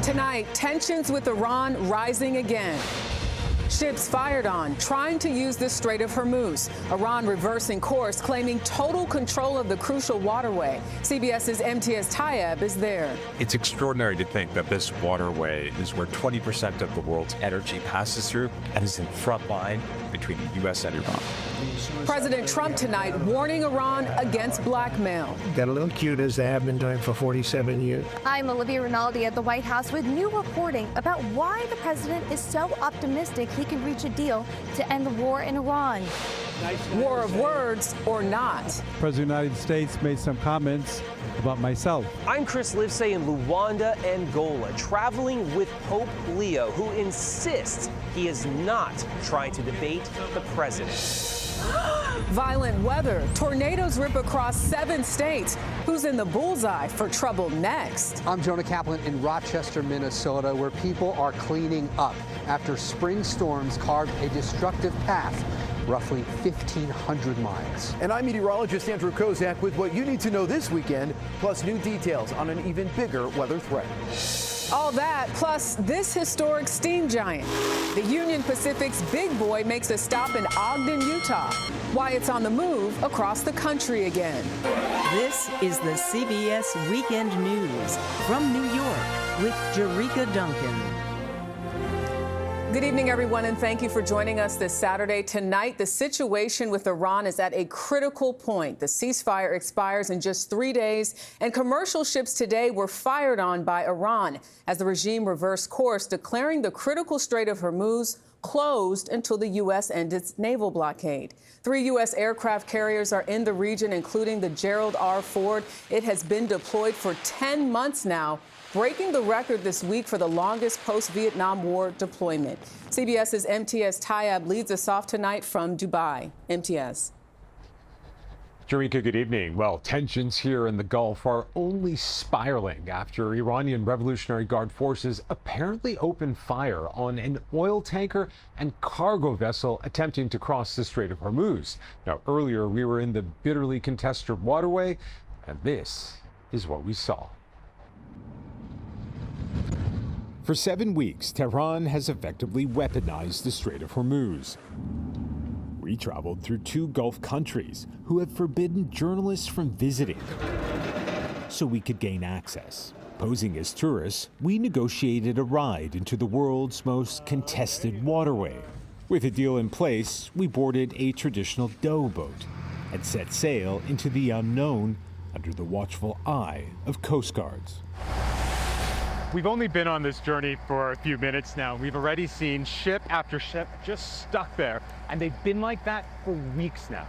Tonight, tensions with Iran rising again. Ships fired on, trying to use the Strait of Hormuz. Iran reversing course, claiming total control of the crucial waterway. CBS's MTS Tayeb is there. It's extraordinary to think that this waterway is where 20% of the world's energy passes through and is in front line between the U.S. and Iran. President Trump tonight warning Iran against blackmail. Got a little cute, as they have been doing for 47 years. I'm Olivia Rinaldi at the White House with new reporting about why the president is so optimistic he can reach a deal to end the war in Iran. War of words or not. President of the United States made some comments about myself. I'm Chris Livesay in Luanda, Angola, traveling with Pope Leo, who insists he is not trying to debate the president. Violent weather. Tornadoes rip across 7 states. Who's in the bullseye for trouble next? I'm Jonah Kaplan in Rochester, Minnesota, where people are cleaning up after spring storms carved a destructive path roughly 1,500 miles. And I'm meteorologist Andrew Kozak with what you need to know this weekend, plus new details on an even bigger weather threat. All that, plus this historic steam giant. The Union Pacific's big boy makes a stop in Ogden, Utah. Why it's on the move across the country again. This is the CBS Weekend News from New York with Jerika Duncan. Good evening, everyone, and thank you for joining us this Saturday. Tonight, the situation with Iran is at a critical point. The ceasefire expires in just 3 days, and commercial ships today were fired on by Iran as the regime reversed course, declaring the critical Strait of Hormuz closed until the U.S. ends its naval blockade. 3 U.S. aircraft carriers are in the region, including the Gerald R. Ford. It has been deployed for 10 months now, breaking the record this week for the longest post-Vietnam War deployment. CBS's MTS Tayeb leads us off tonight from Dubai. MTS. Jerika, good evening. Well, tensions here in the Gulf are only spiraling after Iranian Revolutionary Guard forces apparently opened fire on an oil tanker and cargo vessel attempting to cross the Strait of Hormuz. Now, earlier we were in the bitterly contested waterway, and this is what we saw. For 7 weeks, Tehran has effectively weaponized the Strait of Hormuz. We traveled through 2 Gulf countries who have forbidden journalists from visiting so we could gain access. Posing as tourists, we negotiated a ride into the world's most contested waterway. With a deal in place, we boarded a traditional dough boat and set sail into the unknown under the watchful eye of Coast Guards. We've only been on this journey for a few minutes now. We've already seen ship after ship just stuck there, and they've been like that for weeks now.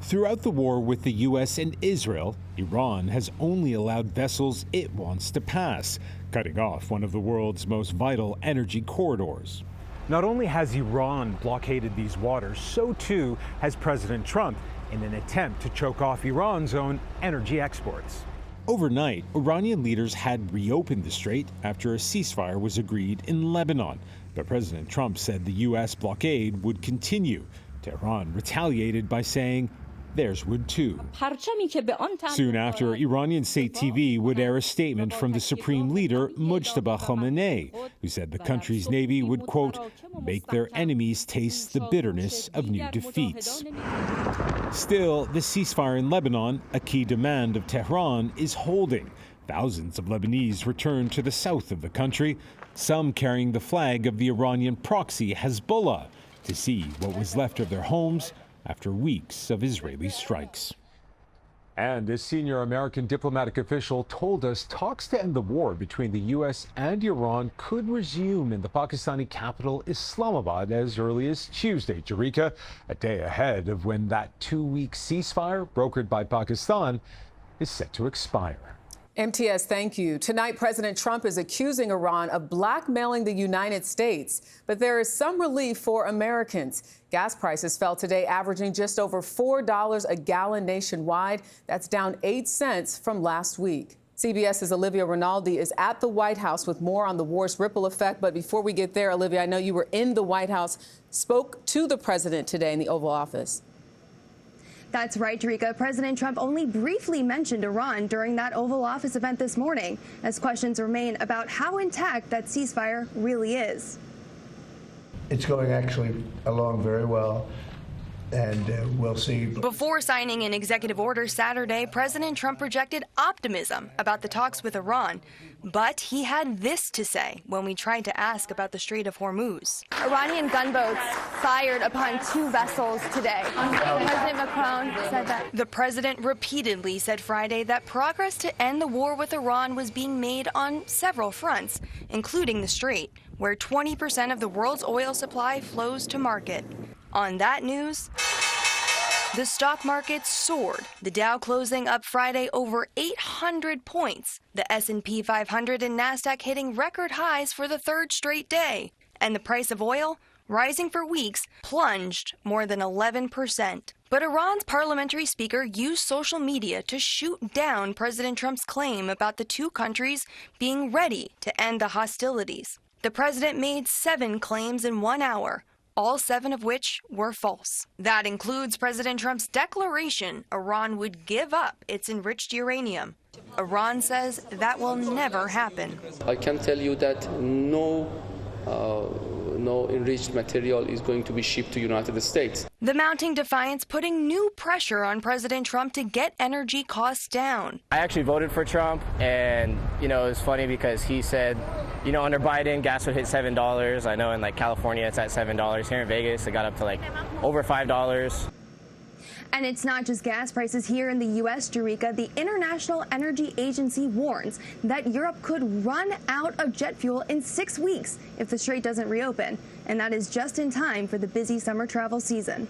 Throughout the war with the U.S. and Israel, Iran has only allowed vessels it wants to pass, cutting off one of the world's most vital energy corridors. Not only has Iran blockaded these waters, so too has President Trump in an attempt to choke off Iran's own energy exports. Overnight, Iranian leaders had reopened the strait after a ceasefire was agreed in Lebanon. But President Trump said the U.S. blockade would continue. Tehran retaliated by saying theirs would too. Soon after, Iranian state TV would air a statement from the supreme leader, Mujtaba Khamenei, who said the country's navy would, quote, make their enemies taste the bitterness of new defeats. Still, the ceasefire in Lebanon, a key demand of Tehran, is holding. Thousands of Lebanese returned to the south of the country, some carrying the flag of the Iranian proxy Hezbollah, to see what was left of their homes after weeks of Israeli strikes. And a senior American diplomatic official told us talks to end the war between the U.S. and Iran could resume in the Pakistani capital Islamabad as early as Tuesday, Jerika, a day ahead of when that 2-week ceasefire brokered by Pakistan is set to expire. MTS, thank you. Tonight, President Trump is accusing Iran of blackmailing the United States. But there is some relief for Americans. Gas prices fell today, averaging just over $4 a gallon nationwide. That's down 8 cents from last week. CBS's Olivia Rinaldi is at the White House with more on the war's ripple effect. But before we get there, Olivia, I know you were in the White House, spoke to the president today in the Oval Office. That's right, Jerika. President Trump only briefly mentioned Iran during that Oval Office event this morning, as questions remain about how intact that ceasefire really is. It's going actually along very well, and we'll see. Before signing an executive order Saturday, President Trump projected optimism about the talks with Iran. But he had this to say when we tried to ask about the Strait of Hormuz. Iranian gunboats fired upon 2 vessels today. President Macron said that. The president repeatedly said Friday that progress to end the war with Iran was being made on several fronts, including the Strait, where 20% of the world's oil supply flows to market. On that news, the stock market soared, the Dow closing up Friday over 800 points, the S&P 500 and Nasdaq hitting record highs for the 3rd straight day, and the price of oil, rising for weeks, plunged more than 11%. But Iran's parliamentary speaker used social media to shoot down President Trump's claim about the 2 countries being ready to end the hostilities. The president made 7 claims in 1 hour, all 7 of which were false. That includes President Trump's declaration Iran would give up its enriched uranium. Iran says that will never happen. I can tell you that no enriched material is going to be shipped to United States. The mounting defiance putting new pressure on President Trump to get energy costs down. I actually voted for Trump, and it was funny because he said, under Biden, gas would hit $7. I know in California it's at $7. Here in Vegas, it got up to over $5. And it's not just gas prices here in the U.S., Jerika. The International Energy Agency warns that Europe could run out of jet fuel in 6 weeks if the Strait doesn't reopen. And that is just in time for the busy summer travel season.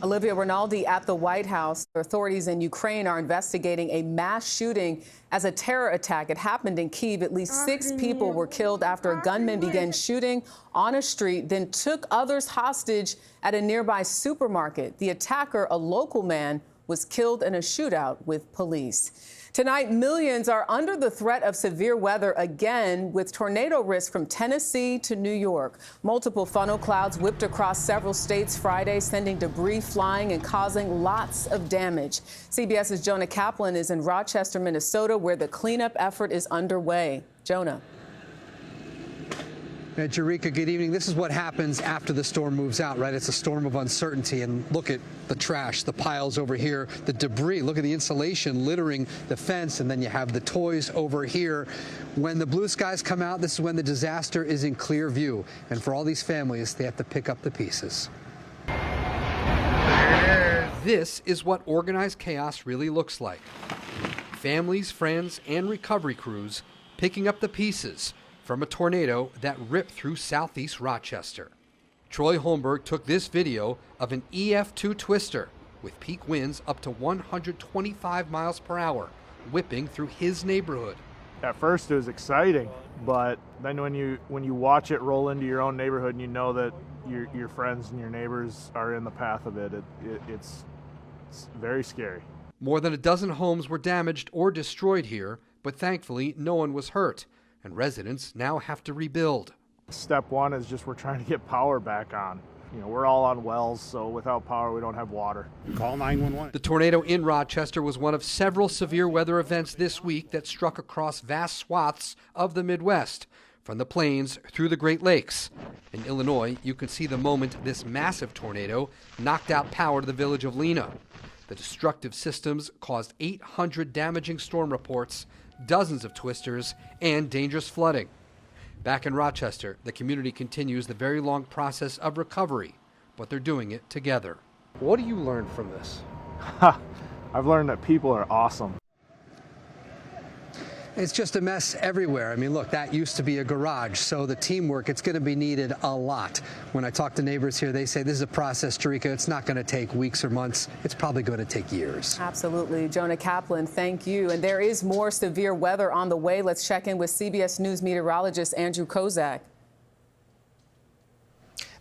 Olivia Rinaldi at the White House. Authorities in Ukraine are investigating a mass shooting as a terror attack. It happened in Kyiv. At least 6 people were killed after a gunman began shooting on a street, then took others hostage at a nearby supermarket. The attacker, a local man, was killed in a shootout with police. Tonight, millions are under the threat of severe weather again, with tornado risk from Tennessee to New York. Multiple funnel clouds whipped across several states Friday, sending debris flying and causing lots of damage. CBS's Jonah Kaplan is in Rochester, Minnesota, where the cleanup effort is underway. Jonah. Jerika, good evening. This is what happens after the storm moves out, right? It's a storm of uncertainty. And look at the trash, the piles over here, the debris. Look at the insulation littering the fence. And then you have the toys over here. When the blue skies come out, this is when the disaster is in clear view. And for all these families, they have to pick up the pieces. This is what organized chaos really looks like. Families, friends, and recovery crews picking up the pieces from a tornado that ripped through southeast Rochester. Troy Holmberg took this video of an EF2 twister with peak winds up to 125 miles per hour whipping through his neighborhood. At first it was exciting, but then when you watch it roll into your own neighborhood and you know that your friends and your neighbors are in the path of it, it's very scary. More than a dozen homes were damaged or destroyed here, but thankfully no one was hurt. And residents now have to rebuild. Step one is just we're trying to get power back on. We're all on wells, so without power, we don't have water. Call 911. The tornado in Rochester was one of several severe weather events this week that struck across vast swaths of the Midwest, from the plains through the Great Lakes. In Illinois, you can see the moment this massive tornado knocked out power to the village of Lena. The destructive systems caused 800 damaging storm reports, dozens of twisters, and dangerous flooding. Back in Rochester, the community continues the very long process of recovery, but they're doing it together. What do you learn from this? I've learned that people are awesome. It's just a mess everywhere. I mean, look, that used to be a garage, so the teamwork, it's going to be needed a lot. When I talk to neighbors here, they say this is a process, Jerika. It's not going to take weeks or months. It's probably going to take years. Absolutely. Jonah Kaplan, thank you. And there is more severe weather on the way. Let's check in with CBS News meteorologist Andrew Kozak.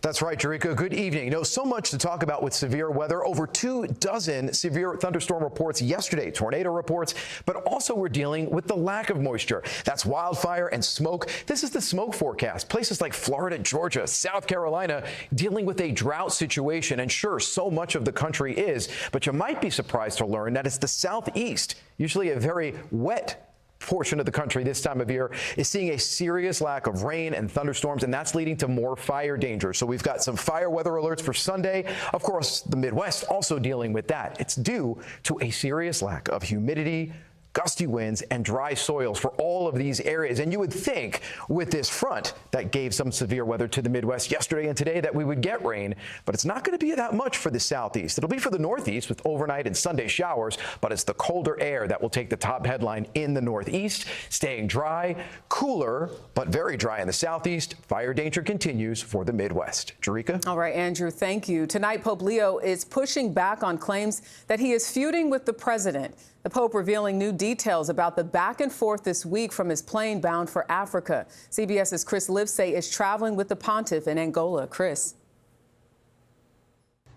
That's right, Jerika. Good evening. So much to talk about with severe weather. Over 24 severe thunderstorm reports yesterday, tornado reports, but also we're dealing with the lack of moisture. That's wildfire and smoke. This is the smoke forecast. Places like Florida, Georgia, South Carolina dealing with a drought situation. And sure, so much of the country is, but you might be surprised to learn that it's the Southeast, usually a very wet portion of the country this time of year, is seeing a serious lack of rain and thunderstorms, and that's leading to more fire danger. So we've got some fire weather alerts for Sunday. Of course, the Midwest also dealing with that. It's due to a serious lack of humidity, gusty winds, and dry soils for all of these areas. And you would think with this front that gave some severe weather to the Midwest yesterday and today that we would get rain, but it's not going to be that much for the Southeast. It'll be for the Northeast with overnight and Sunday showers, but it's the colder air that will take the top headline in the Northeast, staying dry, cooler, but very dry in the Southeast. Fire danger continues for the Midwest. Jerika? All right, Andrew, thank you. Tonight, Pope Leo is pushing back on claims that he is feuding with the president. The Pope revealing new details about the back and forth this week from his plane bound for Africa. CBS's Chris Livesay is traveling with the pontiff in Angola. Chris.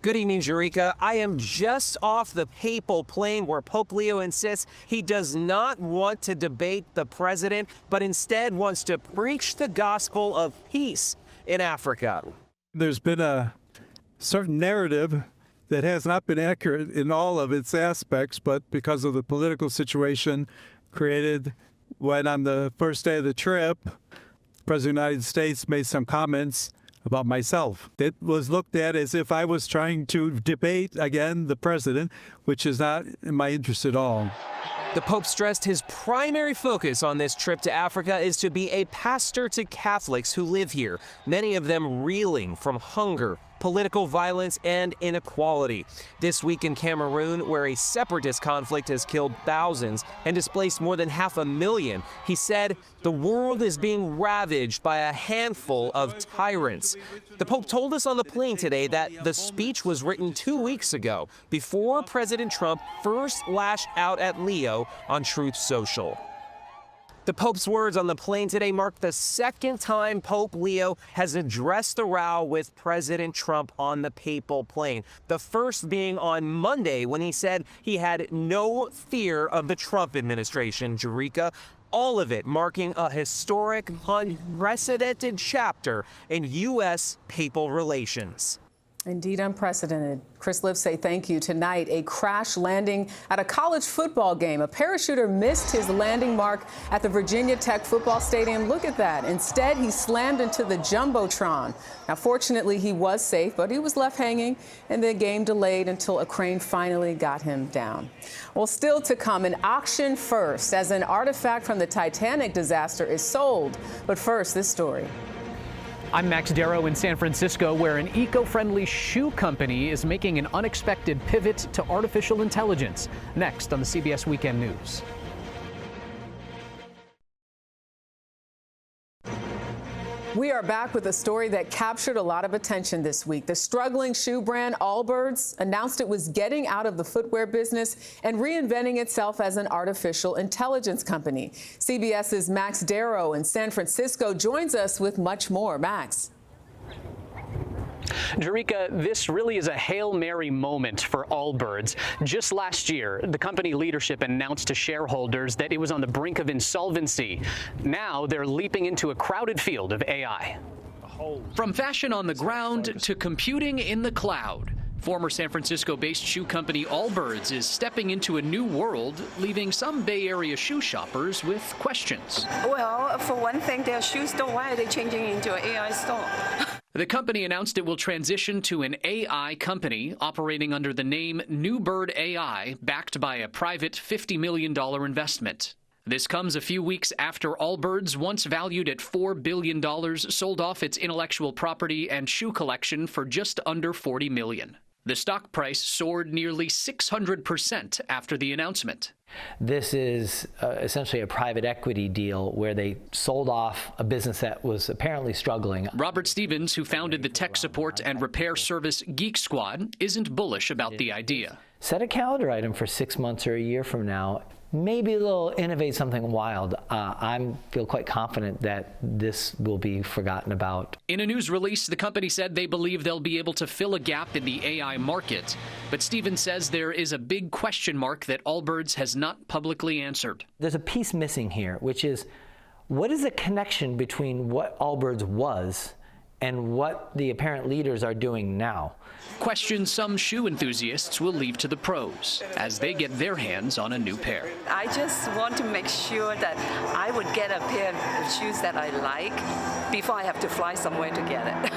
Good evening, Jerika. I am just off the papal plane where Pope Leo insists he does not want to debate the president, but instead wants to preach the gospel of peace in Africa. There's been a certain narrative that has not been accurate in all of its aspects, but because of the political situation created when on the first day of the trip, the President of the United States made some comments about myself. It was looked at as if I was trying to debate, again, the president, which is not in my interest at all. The Pope stressed his primary focus on this trip to Africa is to be a pastor to Catholics who live here, many of them reeling from hunger, political violence, and inequality. This week in Cameroon, where a separatist conflict has killed thousands and displaced more than 500,000, he said, the world is being ravaged by a handful of tyrants. The Pope told us on the plane today that the speech was written 2 weeks ago, before President Trump first lashed out at Leo on Truth Social. The Pope's words on the plane today mark the second time Pope Leo has addressed the row with President Trump on the papal plane. The first being on Monday when he said he had no fear of the Trump administration, Jerika. All of it marking a historic, unprecedented chapter in U.S. papal relations. Indeed unprecedented. Chris Livesay, thank you. Tonight, a crash landing at a college football game. A parachuter missed his landing mark at the Virginia Tech football stadium. Look at that. Instead, he slammed into the Jumbotron. Now, fortunately, he was safe, but he was left hanging, and the game delayed until a crane finally got him down. Well, still to come, an auction first as an artifact from the Titanic disaster is sold. But first, this story. I'm Max Darrow in San Francisco, where an eco-friendly shoe company is making an unexpected pivot to artificial intelligence. Next on the CBS Weekend News. We are back with a story that captured a lot of attention this week. The struggling shoe brand Allbirds announced it was getting out of the footwear business and reinventing itself as an artificial intelligence company. CBS's Max Darrow in San Francisco joins us with much more. Max. Jerika, this really is a Hail Mary moment for Allbirds. Just last year, the company leadership announced to shareholders that it was on the brink of insolvency. Now they're leaping into a crowded field of AI. From fashion on the ground to computing in the cloud, former San Francisco-based shoe company Allbirds is stepping into a new world, leaving some Bay Area shoe shoppers with questions. Well, for one thing, their shoe store, why are they changing into an AI store? The company announced it will transition to an AI company operating under the name New Bird AI, backed by a private $50 million investment. This comes a few weeks after Allbirds, once valued at $4 billion, sold off its intellectual property and shoe collection for just under $40 million. The stock price soared nearly 600% after the announcement. This is essentially a private equity deal where they sold off a business that was apparently struggling. Robert Stevens, who founded the tech support and repair service Geek Squad, isn't bullish about the idea. Set a calendar item for 6 months or a year from now. maybe they'll innovate something wild. I feel quite confident that this will be forgotten about. In a news release, the company said they believe they'll be able to fill a gap in the AI market. But Stephen says there is a big question mark that Allbirds has not publicly answered. There's a piece missing here, which is, what is the connection between what Allbirds was and what the apparent leaders are doing now? Questions some shoe enthusiasts will leave to the pros as they get their hands on a new pair. I just want to make sure that I would get a pair of shoes that I like before I have to fly somewhere to get it.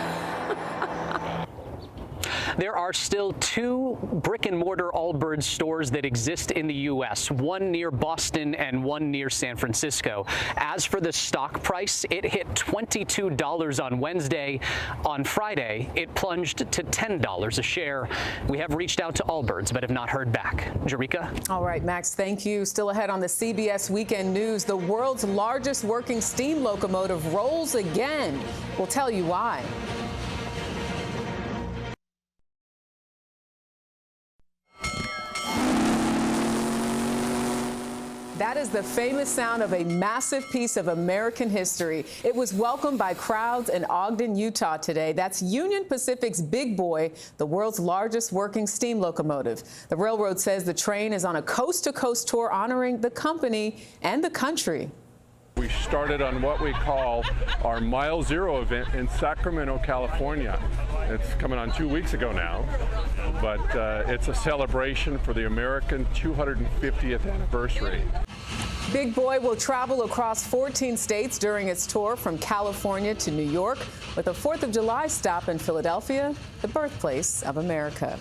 There are still 2 brick-and-mortar Allbirds stores that exist in the U.S., one near Boston and one near San Francisco. As for the stock price, it hit $22 on Wednesday. On Friday, it plunged to $10 a share. We have reached out to Allbirds but have not heard back. Jerika? All right, Max, thank you. Still ahead on the CBS Weekend News, the world's largest working steam locomotive rolls again. We'll tell you why. That is the famous sound of a massive piece of American history. It was welcomed by crowds in Ogden, Utah today. That's Union Pacific's Big Boy, the world's largest working steam locomotive. The railroad says the train is on a coast-to-coast tour honoring the company and the country. We started on what we call our Mile Zero event in Sacramento, California. It's coming on 2 weeks ago now, but it's a celebration for the American 250th anniversary. Big Boy will travel across 14 states during its tour from California to New York, with a 4th of July stop in Philadelphia, the birthplace of America.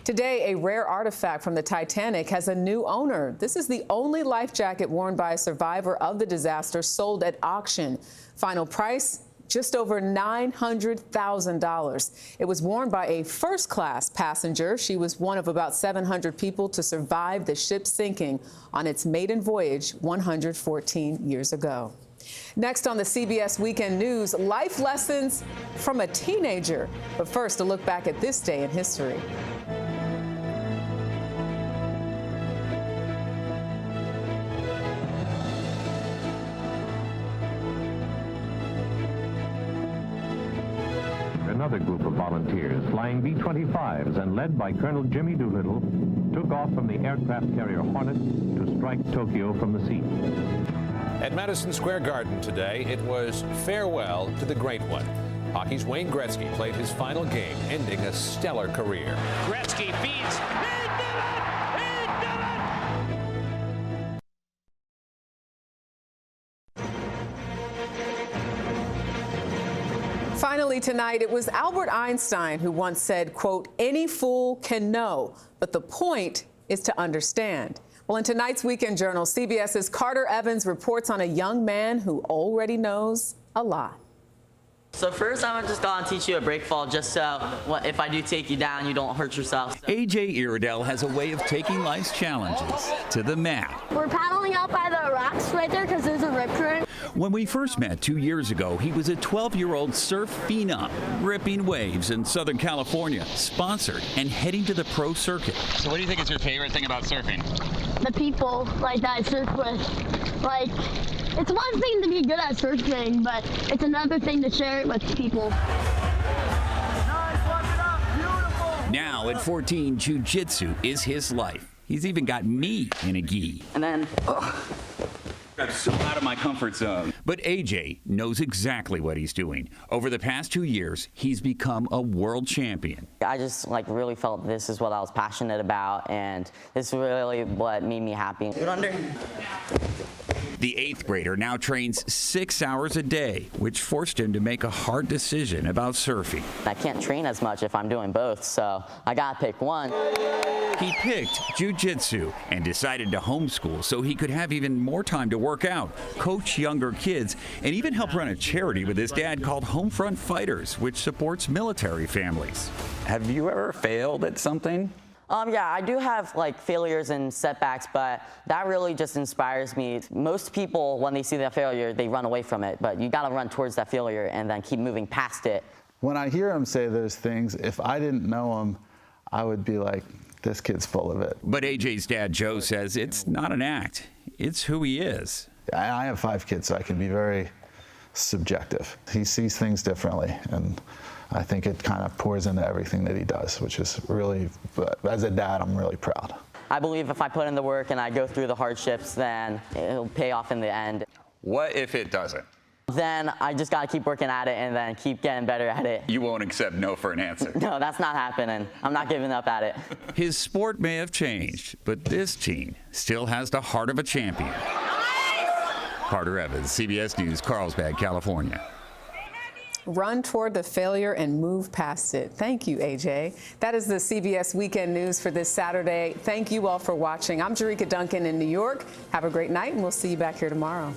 Today, a rare artifact from the Titanic has a new owner. This is the only life jacket worn by a survivor of the disaster sold at auction. Final price, just over $900,000. It was worn by a first-class passenger. She was one of about 700 people to survive the ship sinking on its maiden voyage 114 years ago. Next on the CBS Weekend News, life lessons from a teenager. But first, a look back at this day in history. Another group of volunteers flying B-25s and led by Colonel Jimmy Doolittle took off from the aircraft carrier Hornet to strike Tokyo from the sea. At Madison Square Garden today, it was farewell to the great one. Hockey's Wayne Gretzky played his final game, ending a stellar career. Gretzky feeds. Finally tonight, it was Albert Einstein who once said, quote, "Any fool can know, but the point is to understand." Well, in tonight's Weekend Journal, CBS's Carter Evans reports on a young man who already knows a lot. So first, I'm just going to teach you a break fall just so if I do take you down, you don't hurt yourself. A.J. Iredell has a way of taking life's challenges to the mat. We're paddling out by the rocks right there because there's a rip current. When we first met 2 years ago, he was a 12-year-old surf phenom, ripping waves in Southern California, sponsored and heading to the pro circuit. So what do you think is your favorite thing about surfing? The people that I surf with. It's one thing to be good at surfing, but it's another thing to share it with people. Now at 14, jiu-jitsu is his life. He's even got me in a gi. And then, I'm so out of my comfort zone. But AJ knows exactly what he's doing. Over the past 2 years, he's become a world champion. I just really felt this is what I was passionate about, and this is really what made me happy. Good under. The 8th grader now trains 6 hours a day, which forced him to make a hard decision about surfing. I can't train as much if I'm doing both, so I gotta pick one. He picked jiu-jitsu and decided to homeschool so he could have even more time to work out, coach younger kids, and even help run a charity with his dad called Homefront Fighters, which supports military families. Have you ever failed at something? Yeah, I do have failures and setbacks, but that really just inspires me. Most people, when they see that failure, they run away from it, but you gotta run towards that failure and then keep moving past it. When I hear him say those things, if I didn't know him, I would be like, this kid's full of it. But AJ's dad, Joe, says it's not an act. it's who he is. I have 5 kids, so I can be very subjective. He sees things differently, and I think it kind of pours into everything that he does, which is really, as a dad, I'm really proud. I believe if I put in the work and I go through the hardships, then it'll pay off in the end. What if it doesn't? Then I just got to keep working at it and then keep getting better at it. You won't accept no for an answer. No, that's not happening. I'm not giving up at it. His sport may have changed, but this teen still has the heart of a champion. Carter Evans, CBS News, Carlsbad, California. Run toward the failure and move past it. Thank you, AJ. That is the CBS Weekend News for this Saturday. Thank you all for watching. I'm Jerika Duncan in New York. Have a great night, and we'll see you back here tomorrow.